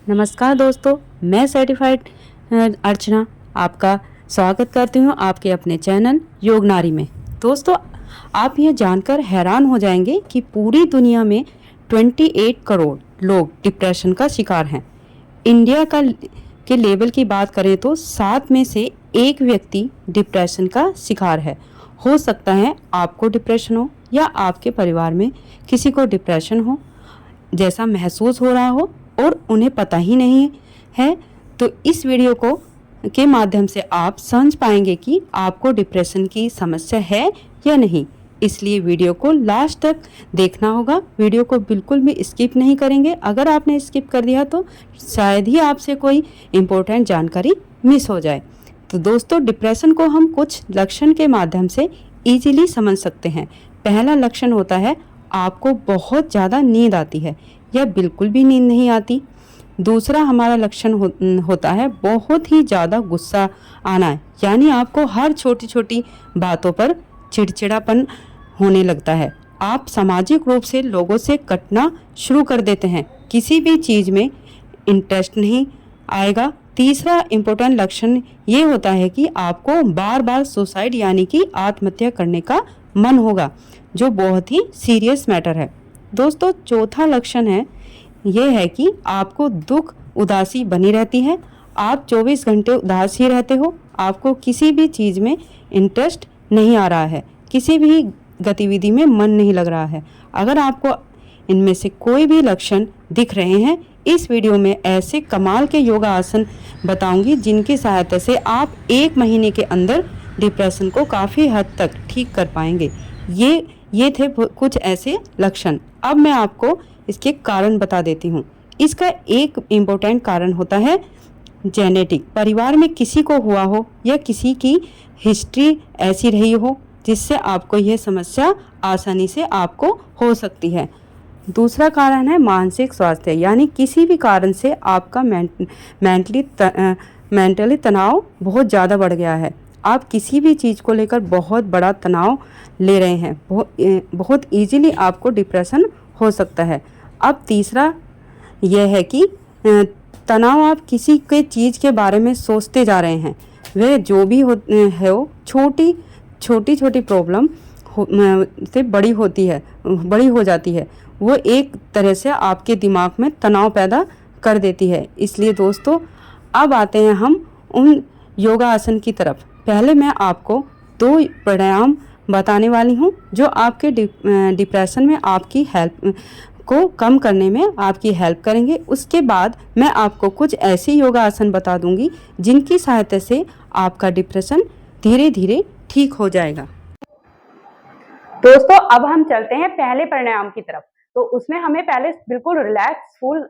नमस्कार दोस्तों, मैं सर्टिफाइड अर्चना आपका स्वागत करती हूँ आपके अपने चैनल योग नारी में। दोस्तों, आप यह जानकर हैरान हो जाएंगे कि पूरी दुनिया में 28 करोड़ लोग डिप्रेशन का शिकार हैं। इंडिया के लेवल की बात करें तो 7 में से एक व्यक्ति डिप्रेशन का शिकार है। हो सकता है आपको डिप्रेशन हो या आपके परिवार में किसी को डिप्रेशन हो, जैसा महसूस हो रहा हो और उन्हें पता ही नहीं है। तो इस वीडियो को के माध्यम से आप समझ पाएंगे कि आपको डिप्रेशन की समस्या है या नहीं। इसलिए वीडियो को लास्ट तक देखना होगा। वीडियो को बिल्कुल भी स्किप नहीं करेंगे। अगर आपने स्किप कर दिया तो शायद ही आपसे कोई इम्पोर्टेंट जानकारी मिस हो जाए। तो दोस्तों, डिप्रेशन को हम कुछ लक्षण के माध्यम से इजीली समझ सकते हैं। पहला लक्षण होता है आपको बहुत ज़्यादा नींद आती है या बिल्कुल भी नींद नहीं आती। दूसरा हमारा लक्षण होता है बहुत ही ज़्यादा गुस्सा आना है, यानी आपको हर छोटी छोटी बातों पर चिड़चिड़ापन होने लगता है। आप सामाजिक रूप से लोगों से कटना शुरू कर देते हैं, किसी भी चीज़ में इंटरेस्ट नहीं आएगा। तीसरा इम्पोर्टेंट लक्षण ये होता है कि आपको बार बार सुसाइड यानी कि आत्महत्या करने का मन होगा, जो बहुत ही सीरियस मैटर है। दोस्तों, चौथा लक्षण है यह है कि आपको दुख उदासी बनी रहती है। आप 24 घंटे उदास ही रहते हो। आपको किसी भी चीज़ में इंटरेस्ट नहीं आ रहा है, किसी भी गतिविधि में मन नहीं लग रहा है। अगर आपको इनमें से कोई भी लक्षण दिख रहे हैं, इस वीडियो में ऐसे कमाल के योगा आसन बताऊंगी जिनकी सहायता से आप 1 महीने के अंदर डिप्रेशन को काफ़ी हद तक ठीक कर पाएंगे। ये थे कुछ ऐसे लक्षण। अब मैं आपको इसके कारण बता देती हूँ। इसका एक इम्पोर्टेंट कारण होता है जेनेटिक। परिवार में किसी को हुआ हो या किसी की हिस्ट्री ऐसी रही हो जिससे आपको यह समस्या आसानी से आपको हो सकती है। दूसरा कारण है मानसिक स्वास्थ्य, यानी किसी भी कारण से आपका मेंटली तनाव बहुत ज़्यादा बढ़ गया है। आप किसी भी चीज़ को लेकर बहुत बड़ा तनाव ले रहे हैं, बहुत ईजीली आपको डिप्रेशन हो सकता है। अब तीसरा यह है कि तनाव आप किसी के चीज़ के बारे में सोचते जा रहे हैं, वह जो भी है वो छोटी छोटी प्रॉब्लम से बड़ी हो जाती है। वो एक तरह से आपके दिमाग में तनाव पैदा कर देती है। इसलिए दोस्तों, अब आते हैं हम उन योगा आसन की तरफ। पहले मैं आपको 2 प्राणायाम बताने वाली हूँ जो आपके डिप्रेशन में आपकी हेल्प को कम करने में आपकी हेल्प करेंगे। उसके बाद मैं आपको कुछ ऐसे योगा आसन बता दूंगी जिनकी सहायता से आपका डिप्रेशन धीरे धीरे ठीक हो जाएगा। दोस्तों, अब हम चलते हैं पहले प्राणायाम की तरफ। तो उसमें हमें पहले बिल्कुल रिलैक्स फुल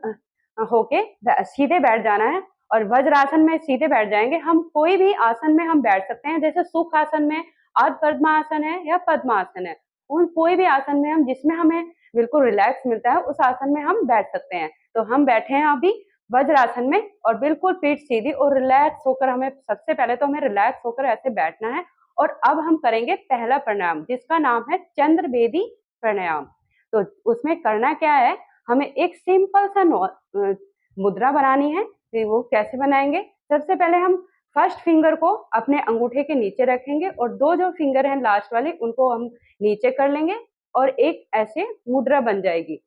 होके सीधे बैठ जाना है और वज्रासन में सीधे बैठ जाएंगे। हम कोई भी आसन में हम बैठ सकते हैं, जैसे सुख आसन में अर्ध पद्मासन है या पद्मासन है। उन कोई भी आसन में हम जिसमें हमें बिल्कुल रिलैक्स मिलता है उस आसन में हम बैठ सकते हैं। तो हम बैठे हैं अभी वज्रासन में और बिल्कुल पीठ सीधी और रिलैक्स होकर हमें सबसे पहले तो हमें रिलैक्स होकर ऐसे बैठना है। और अब हम करेंगे पहला प्राणायाम जिसका नाम है चंद्रवेदी प्राणायाम। तो उसमें करना क्या है, हमें एक सिंपल सा मुद्रा बनानी है। तो वो कैसे बनाएंगे, सबसे पहले हम फर्स्ट फिंगर को अपने अंगूठे के नीचे रखेंगे और 2 जो फिंगर हैं लास्ट वाली उनको हम नीचे कर लेंगे और एक ऐसे मुद्रा बन जाएगी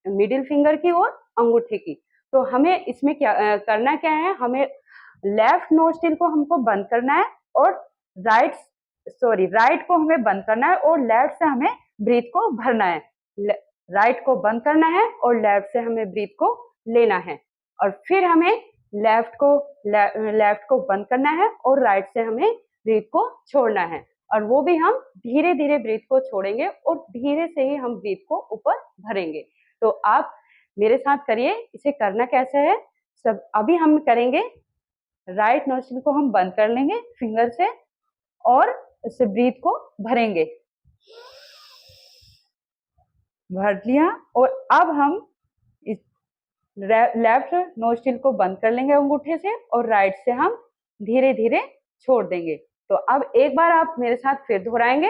मिडिल फिंगर की और अंगूठे की। तो हमें इसमें क्या करना क्या है, हमें लेफ्ट नोस्ट्रिल को हमको बंद करना है और राइट को हमें बंद करना है और लेफ्ट से हमें ब्रीथ को भरना है। राइट को बंद करना है और लेफ्ट से हमें ब्रीथ को लेना है और फिर हमें लेफ्ट को बंद करना है और राइट से हमें ब्रीथ को छोड़ना है। और वो भी हम धीरे धीरे ब्रीथ को छोड़ेंगे और धीरे से ही हम ब्रीथ को ऊपर भरेंगे। तो आप मेरे साथ करिए। इसे करना कैसे है, सब अभी हम करेंगे। राइट नोस्ट्रिल को हम बंद कर लेंगे फिंगर से और इससे ब्रीथ को भरेंगे। भर लिया और अब हम इस लेफ्ट नोस्ट्रिल को बंद कर लेंगे अंगूठे से और राइट से हम धीरे धीरे छोड़ देंगे। तो अब एक बार आप मेरे साथ फिर दोहराएंगे।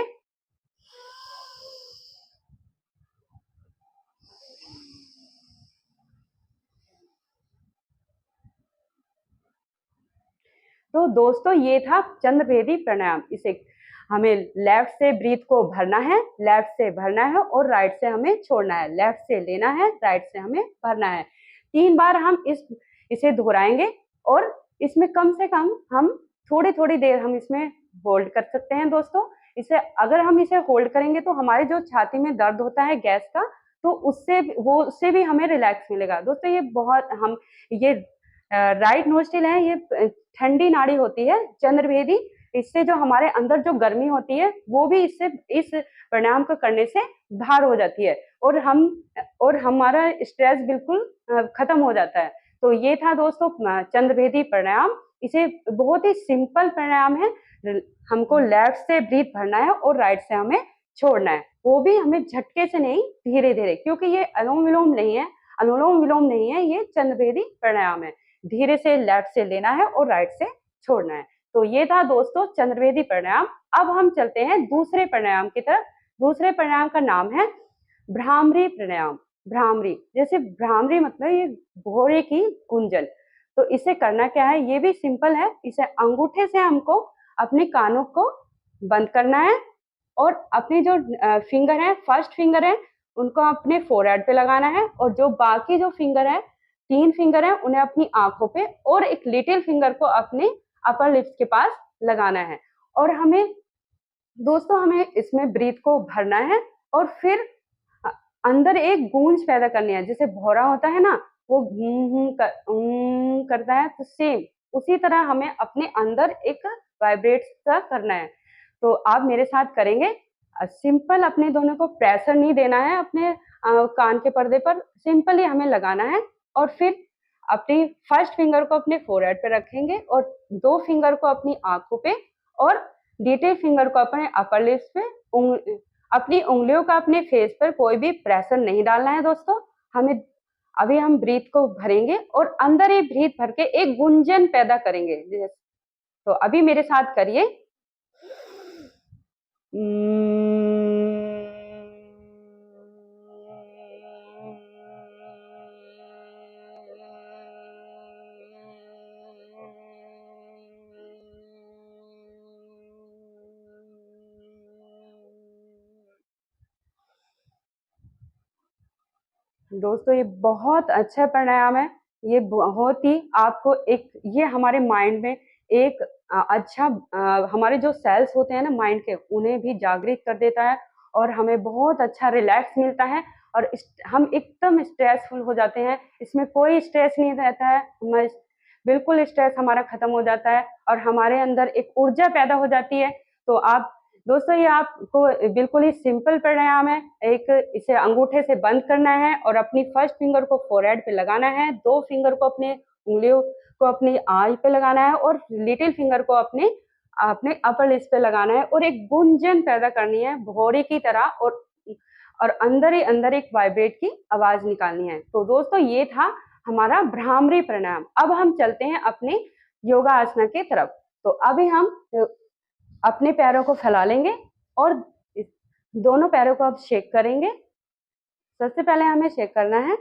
तो दोस्तों ये था चंद्रभेदी प्राणायाम। इसे हमें लेफ्ट से ब्रीथ को भरना है, लेफ्ट से भरना है और राइट से हमें छोड़ना है। लेफ्ट से लेना है, राइट से हमें भरना है। 3 बार हम इसे दोहराएंगे और इसमें कम से कम हम थोड़ी देर हम इसमें होल्ड कर सकते हैं दोस्तों। अगर हम इसे होल्ड करेंगे तो हमारे जो छाती में दर्द होता है गैस का, तो उससे भी हमें रिलैक्स मिलेगा दोस्तों। ये राइट नोस्ट्रिल है, ये ठंडी नाड़ी होती है चंद्रभेदी। इससे जो हमारे अंदर जो गर्मी होती है वो भी इस प्राणायाम को करने से बाहर हो जाती है और हमारा स्ट्रेस बिल्कुल खत्म हो जाता है। तो ये था दोस्तों चंद्रभेदी प्राणायाम। इसे बहुत ही सिंपल प्राणायाम है। हमको लेफ्ट से ब्रीथ भरना है और राइट से हमें छोड़ना है, वो भी हमें झटके से नहीं, धीरे धीरे, क्योंकि ये अनुलोम विलोम नहीं है, ये चंद्रभेदी प्राणायाम है। धीरे से लेफ्ट से लेना है और राइट से छोड़ना है। तो ये था दोस्तों चंद्रभेदी प्राणायाम। अब हम चलते हैं दूसरे प्राणायाम की तरफ। दूसरे प्राणायाम का नाम है भ्रामरी प्राणायाम। भ्रामरी, जैसे भ्रामरी मतलब ये घोड़े की गुंजन। तो इसे करना क्या है, ये भी सिंपल है। इसे अंगूठे से हमको अपने कानों को बंद करना है और अपने जो फिंगर है, फर्स्ट फिंगर है, उनको अपने फोरहेड पे लगाना है और जो बाकी जो फिंगर है, 3 फिंगर है, उन्हें अपनी आंखों पे और एक लिटिल फिंगर को अपने अपर लिप्स के पास लगाना है। और हमें इसमें ब्रीथ को भरना है और फिर अंदर एक गूंज पैदा करनी है। जैसे भौरा होता है ना, वो करता है, तो सेम उसी तरह हमें अपने अंदर एक वाइब्रेट सा करना है। तो आप मेरे साथ करेंगे। सिंपल, अपने दोनों को प्रेशर नहीं देना है अपने कान के पर्दे पर, सिंपली हमें लगाना है और फिर अपनी फर्स्ट फिंगर को अपने फोरहेड पे रखेंगे और 2 फिंगर को अपनी आंखों पे और लिटिल फिंगर को अपने अपर लिप्स पे। अपनी उंगलियों का अपने फेस पर कोई भी प्रेशर नहीं डालना है दोस्तों। अभी हम ब्रीथ को भरेंगे और अंदर ही ब्रीथ भर के एक गुंजन पैदा करेंगे। तो अभी मेरे साथ करिए। दोस्तों ये बहुत अच्छा प्राणायाम है। ये बहुत ही आपको ये हमारे माइंड में एक हमारे जो सेल्स होते हैं ना माइंड के, उन्हें भी जागृत कर देता है और हमें बहुत अच्छा रिलैक्स मिलता है और हम एकदम स्ट्रेसफुल हो जाते हैं। इसमें कोई स्ट्रेस नहीं रहता है, बिल्कुल स्ट्रेस हमारा खत्म हो जाता है और हमारे अंदर एक ऊर्जा पैदा हो जाती है। तो आप दोस्तों, ये आपको बिल्कुल ही सिंपल प्राणायाम है। इसे अंगूठे से बंद करना है और अपनी फर्स्ट फिंगर को फोरहेड पे लगाना है, 2 फिंगर को अपने उंगलियों को अपनी आई पे लगाना है और लिटिल फिंगर को अपने अपर लिप्स पे लगाना है और एक गुंजन पैदा करनी है भौरे की तरह और अंदर ही अंदर एक वाइब्रेट की आवाज निकालनी है। तो दोस्तों ये था हमारा भ्रामरी प्राणायाम। अब हम चलते हैं अपने योगा आसना की तरफ। तो अभी हम अपने पैरों को फैला लेंगे और दोनों पैरों को अब शेक करेंगे। सबसे पहले हमें शेक करना है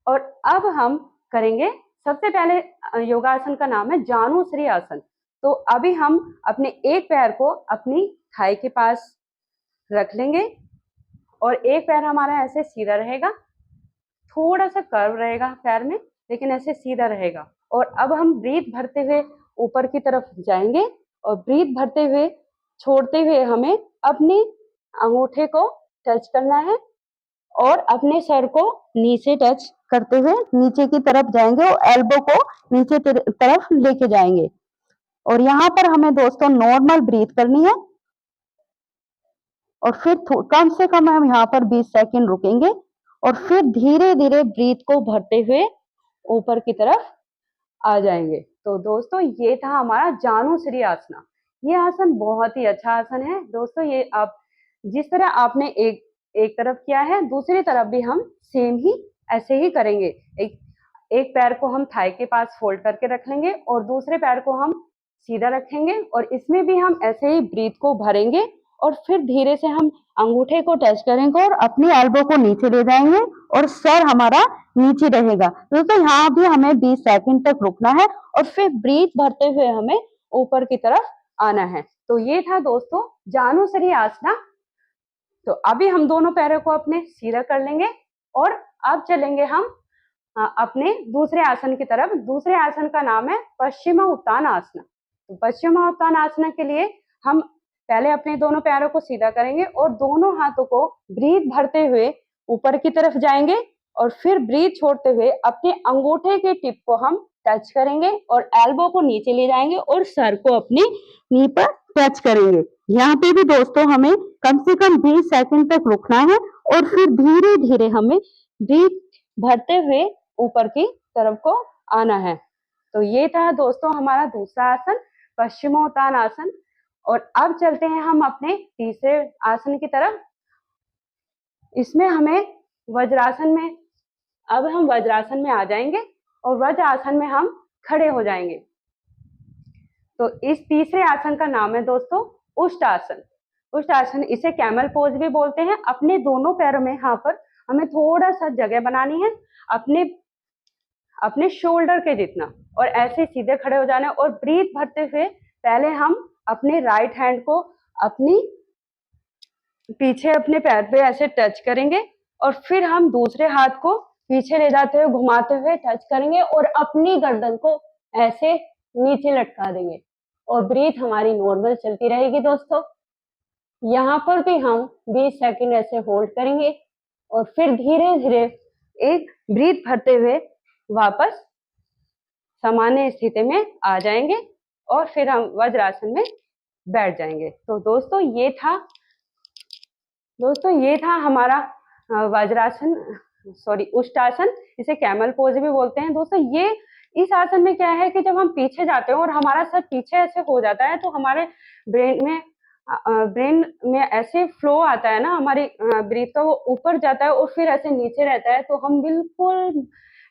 और अब हम करेंगे, सबसे पहले योगासन का नाम है जानुश्री आसन। तो अभी हम अपने एक पैर को अपनी थाई के पास रख लेंगे और एक पैर हमारा ऐसे सीधा रहेगा, थोड़ा सा कर्व रहेगा पैर में, लेकिन ऐसे सीधा रहेगा। और अब हम ब्रीथ भरते हुए ऊपर की तरफ जाएंगे और ब्रीथ भरते हुए छोड़ते हुए हमें अपने अंगूठे को टच करना है और अपने सर को नीचे टच करते हुए नीचे की तरफ जाएंगे और एल्बो को नीचे तरफ लेके जाएंगे। और यहाँ पर हमें दोस्तों नॉर्मल ब्रीथ करनी है और फिर कम से कम हम यहाँ पर 20 सेकंड रुकेंगे और फिर धीरे धीरे ब्रीथ को भरते हुए ऊपर की तरफ आ जाएंगे। तो दोस्तों ये था हमारा जानुश्री आसना। ये आसन बहुत ही अच्छा आसन है दोस्तों। ये आप जिस तरह आपने एक तरफ किया है, दूसरी तरफ भी हम सेम ही ऐसे ही करेंगे। एक पैर को हम थाई के पास फोल्ड करके रख लेंगे और दूसरे पैर को हम सीधा रखेंगे और इसमें भी हम ऐसे ही ब्रीथ को भरेंगे और फिर धीरे से हम अंगूठे को टच करेंगे और अपनी एल्बो को नीचे ले जाएंगे और सर हमारा नीचे रहेगा। दोस्तों यहाँ भी हमें 20 सेकंड तक रुकना है और फिर ब्रीथ भरते हुए हमें ऊपर की तरफ आना है। तो ये था दोस्तों जानुसरी आसना। तो अभी हम दोनों पैरों को अपने सीधा कर लेंगे और अब चलेंगे हम अपने दूसरे आसन की तरफ। दूसरे आसन का नाम है पश्चिमा उत्तान आसना। तो पश्चिमा उत्तान आसना के लिए हम पहले अपने दोनों पैरों को सीधा करेंगे और दोनों हाथों को ब्रीथ भरते हुए ऊपर की तरफ जाएंगे और फिर ब्रीथ छोड़ते हुए अपने अंगूठे के टिप को हम टच करेंगे और एल्बो को नीचे ले जाएंगे और सर को अपने नी पर टच करेंगे। यहाँ पे भी दोस्तों हमें कम से कम 20 सेकंड तक रुकना है और फिर धीरे धीरे हमें ब्रीथ भरते हुए ऊपर की तरफ को आना है। तो ये था दोस्तों हमारा दूसरा आसन पश्चिमोत्तान आसन। और अब चलते हैं हम अपने तीसरे आसन की तरफ। इसमें हमें वज्रासन में, अब हम वज्रासन में आ जाएंगे और वज्र आसन में हम खड़े हो जाएंगे। तो इस तीसरे आसन का नाम है दोस्तों उष्ट आसन। उष्ट आसन, इसे कैमल पोज भी बोलते हैं। अपने दोनों पैरों में यहाँ पर हमें थोड़ा सा जगह बनानी है अपने शोल्डर के जितना, और ऐसे सीधे खड़े हो जाना है और ब्रीथ भरते हुए पहले हम अपने राइट हैंड को अपनी पीछे अपने पैर पे ऐसे टच करेंगे और फिर हम दूसरे हाथ को पीछे ले जाते हुए घुमाते हुए टच करेंगे और अपनी गर्दन को ऐसे नीचे लटका देंगे और ब्रीथ हमारी नॉर्मल चलती रहेगी दोस्तों। यहाँ पर भी हम 20 सेकंड ऐसे होल्ड करेंगे और फिर धीरे धीरे एक ब्रीथ भरते हुए वापस सामान्य स्थिति में आ जाएंगे और फिर हम वज्रासन में बैठ जाएंगे। तो दोस्तों ये था हमारा वज्रासन, उष्टासन, इसे कैमल पोज भी बोलते हैं दोस्तों। ये इस आसन में क्या है कि जब हम पीछे जाते हैं और हमारा सर पीछे ऐसे हो जाता है तो हमारे ब्रेन में ऐसे फ्लो आता है ना, हमारी ब्रीथ का, वो ऊपर जाता है और फिर ऐसे नीचे रहता है। तो हम बिल्कुल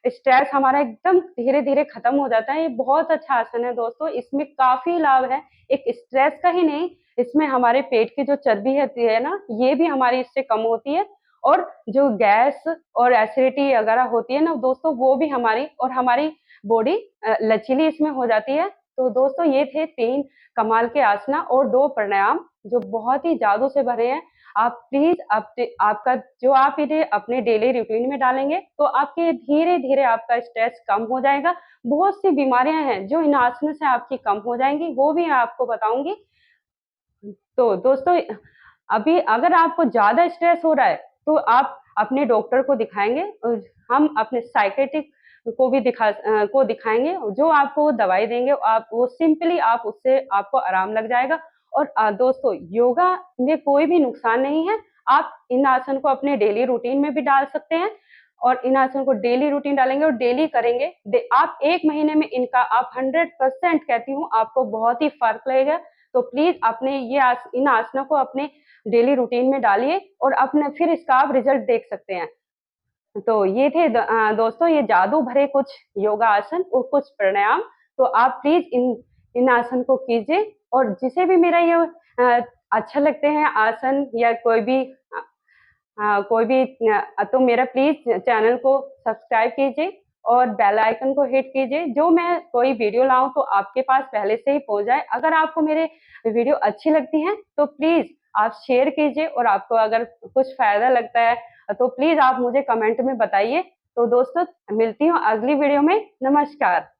स्ट्रेस हमारा एकदम धीरे धीरे खत्म हो जाता है। ये बहुत अच्छा आसन है दोस्तों, इसमें काफी लाभ है। एक स्ट्रेस का ही नहीं, इसमें हमारे पेट की जो चर्बी है ना, ये भी हमारी इससे कम होती है और जो गैस और एसिडिटी वगैरह होती है ना दोस्तों, वो भी हमारी बॉडी लचीली इसमें हो जाती है। तो दोस्तों ये थे 3 कमाल के आसना और 2 प्राणायाम जो बहुत ही जादू से भरे हैं। आप प्लीज आप इन्हें अपने डेली रूटीन में डालेंगे तो आपके धीरे धीरे आपका स्ट्रेस कम हो जाएगा। बहुत सी बीमारियां हैं जो इन आसनों से आपकी कम हो जाएंगी, वो भी मैं आपको बताऊंगी। तो दोस्तों अभी अगर आपको ज्यादा स्ट्रेस हो रहा है तो आप अपने डॉक्टर को दिखाएंगे और हम अपने साइकेट्रिक को भी दिखाएंगे, जो आपको दवाई देंगे उससे आपको आराम लग जाएगा। और दोस्तों योगा में कोई भी नुकसान नहीं है, आप इन आसन को अपने डेली रूटीन में भी डाल सकते हैं और इन आसन को डेली रूटीन डालेंगे और डेली करेंगे। आप 1 महीने में इनका आप 100% कहती हूँ आपको बहुत ही फर्क लगेगा। तो प्लीज अपने इन आसनों को अपने डेली रूटीन में डालिए और अपने फिर इसका आप रिजल्ट देख सकते हैं। तो ये थे दोस्तों ये जादू भरे कुछ योगा आसन और कुछ प्राणायाम। तो आप प्लीज इन आसन को कीजिए और जिसे भी मेरा ये अच्छा लगते हैं आसन या कोई भी तो मेरा प्लीज चैनल को सब्सक्राइब कीजिए और बेल आइकन को हिट कीजिए, जो मैं कोई वीडियो लाऊं तो आपके पास पहले से ही पहुंच जाए। अगर आपको मेरे वीडियो अच्छी लगती हैं तो प्लीज आप शेयर कीजिए और आपको अगर कुछ फायदा लगता है तो प्लीज आप मुझे कमेंट में बताइए। तो दोस्तों मिलती हूँ अगली वीडियो में। नमस्कार।